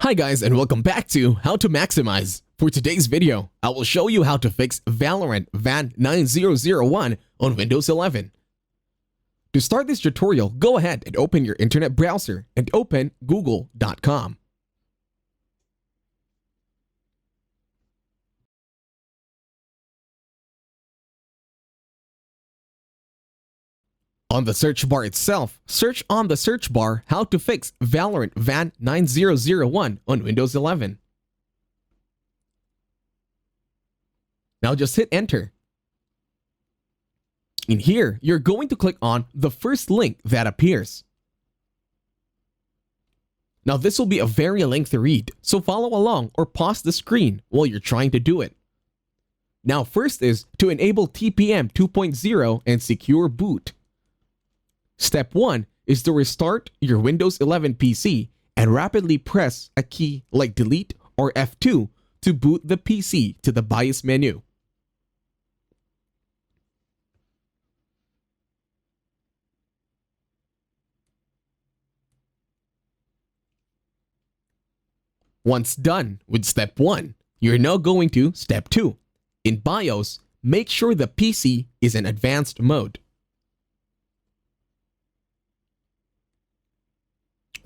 Hi guys, and welcome back to How to Maximize. For today's video, I will show you how to fix Valorant Van9001 on Windows 11. To start this tutorial, go ahead and open your internet browser and open google.com. On the search bar itself, search on the search bar how to fix Valorant Van9001 on Windows 11. Now just hit enter. In here, you're going to click on the first link that appears. Now this will be a very lengthy read, so follow along or pause the screen while you're trying to do it. Now first is to enable TPM 2.0 and secure boot. Step 1 is to restart your Windows 11 PC and rapidly press a key like Delete or F2 to boot the PC to the BIOS menu. Once done with Step 1, you're now going to Step 2. In BIOS, make sure the PC is in advanced mode.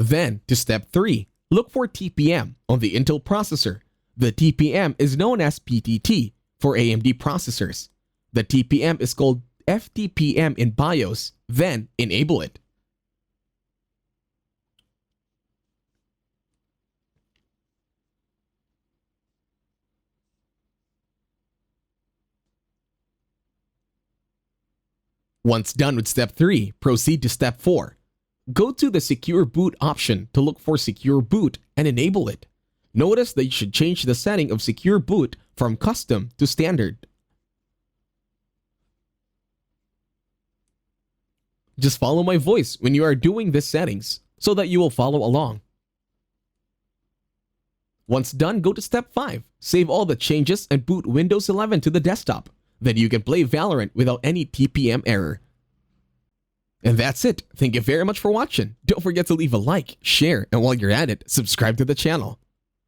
Then, to Step 3, look for TPM on the Intel processor. The TPM is known as PTT for AMD processors. The TPM is called FTPM in BIOS, then enable it. Once done with Step 3, proceed to Step 4. Go to the Secure Boot option to look for Secure Boot and enable it. Notice that you should change the setting of Secure Boot from Custom to Standard. Just follow my voice when you are doing these settings so that you will follow along. Once done, go to Step 5. Save all the changes and boot Windows 11 to the desktop. Then you can play Valorant without any TPM error. And that's it. Thank you very much for watching. Don't forget to leave a like, share, and while you're at it, subscribe to the channel.